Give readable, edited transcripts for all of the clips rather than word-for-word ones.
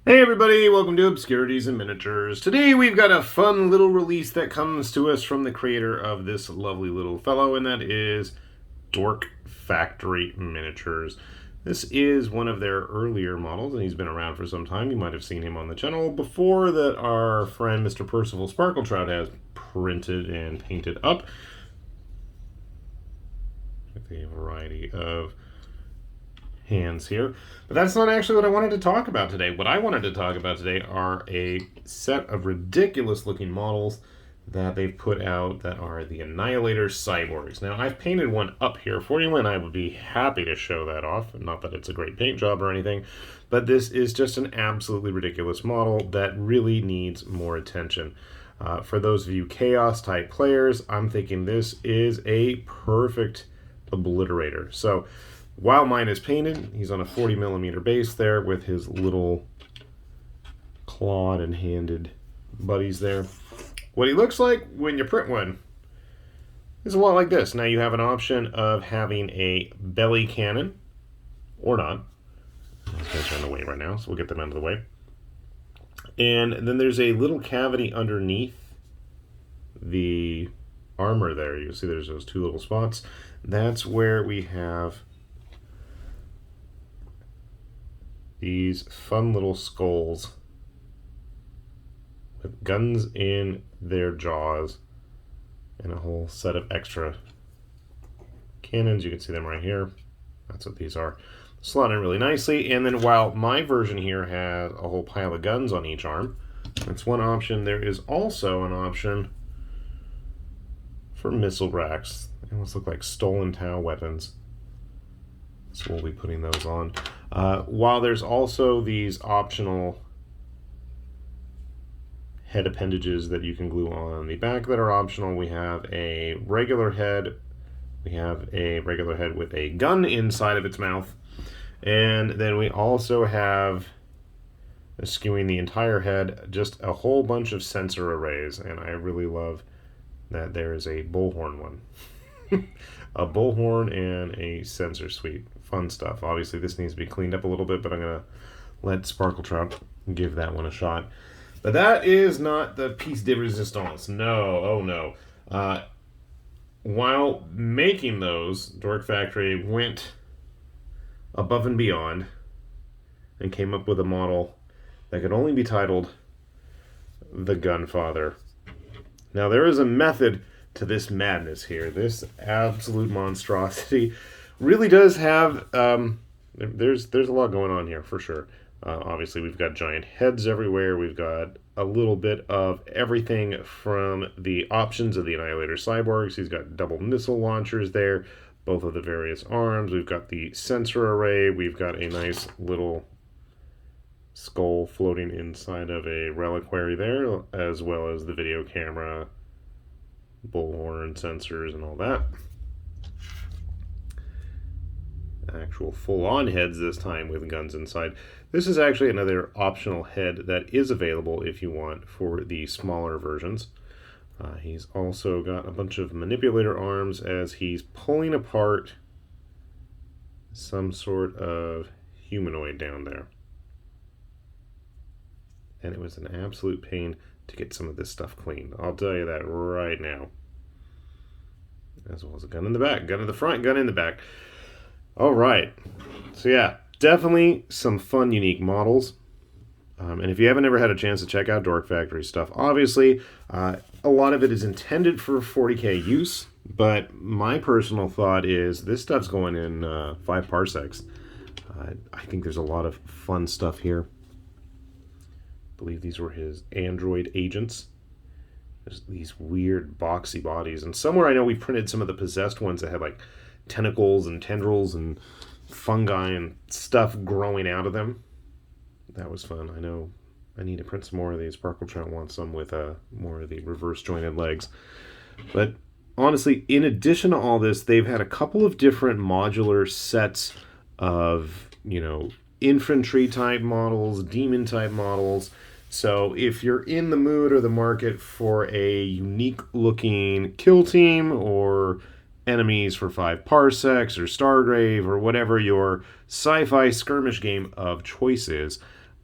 Hey everybody, welcome to Obscurities and Miniatures. Today we've got a fun little release that comes to us from the creator of this lovely little fellow, and that is Dork Factory Miniatures. This is one of their earlier models, and he's been around for some time. You might have seen him on the channel before, that our friend Mr. Percival Sparkletrout has printed and painted up with a variety of hands here. But that's not actually what I wanted to talk about today. What I wanted to talk about today are a set of ridiculous looking models that they've put out that are the Annihilator Cyborgs. Now, I've painted one up here for you, and I would be happy to show that off. Not that it's a great paint job or anything, but this is just an absolutely ridiculous model that really needs more attention. For those of you Chaos type players, I'm thinking this is a perfect obliterator. So while mine is painted, he's on a 40mm base there with his little clawed and handed buddies there. What he looks like when you print one is a lot like this. Now you have an option of having a belly cannon or not. These guys are in the way right now, so we'll get them out of the way. And then there's a little cavity underneath the armor there. You see there's those two little spots. That's where we have these fun little skulls with guns in their jaws and a whole set of extra cannons. You can see them right here. That's what these are. Slot in really nicely. And then while my version here has a whole pile of guns on each arm, that's one option. There is also an option for missile racks. They almost look like stolen Tau weapons. So we'll be putting those on. While there's also these optional head appendages that you can glue on the back that are optional, we have a regular head. We have a regular head with a gun inside of its mouth. And then we also have, skewing the entire head, just a whole bunch of sensor arrays. And I really love that there is a bullhorn one. A bullhorn and a sensor suite. Fun stuff. Obviously this needs to be cleaned up a little bit, but I'm going to let Sparkletrout give that one a shot. But that is not the piece de resistance. No, oh no. While making those, Dork Factory went above and beyond and came up with a model that could only be titled the Gunfather. Now there is a method to this madness here. This absolute monstrosity really does have, there's a lot going on here for sure. Obviously we've got giant heads everywhere. We've got a little bit of everything from the options of the Annihilator Cyborgs. He's got double missile launchers there, both of the various arms. We've got the sensor array. We've got a nice little skull floating inside of a reliquary there, as well as the video camera, bullhorn sensors and all that. Actual full-on heads this time with guns inside. This is actually another optional head that is available if you want for the smaller versions. He's also got a bunch of manipulator arms as he's pulling apart some sort of humanoid down there. And it was an absolute pain to get some of this stuff cleaned. I'll tell you that right now. As well as a gun in the back, gun in the front, gun in the back. All right. So yeah, definitely some fun, unique models. And if you haven't ever had a chance to check out Dork Factory stuff, obviously a lot of it is intended for 40K use, but my personal thought is this stuff's going in 5 parsecs. I think there's a lot of fun stuff here. I believe these were his android agents. There's these weird boxy bodies, and somewhere I know we printed some of the possessed ones that had like tentacles and tendrils and fungi and stuff growing out of them. That was fun. I know I need to print some more of these. Sparkletrout wants some with more of the reverse jointed legs. But honestly, in addition to all this, they've had a couple of different modular sets of, infantry type models, demon type models. So if you're in the mood or the market for a unique looking kill team or enemies for 5 parsecs or Stargrave or whatever your sci-fi skirmish game of choice is,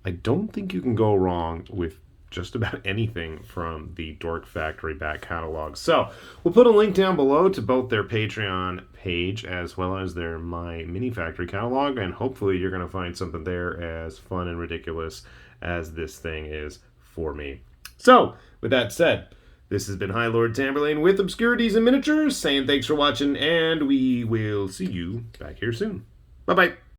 I don't think you can go wrong with just about anything from the Dork Factory back catalog. So we'll put a link down below to both their Patreon page as well as their My Mini Factory catalog, and hopefully you're going to find something there as fun and ridiculous as this thing is for me. So, with that said, this has been High Lord Tamberlane with Obscurities and Miniatures, saying thanks for watching, and we will see you back here soon. Bye-bye.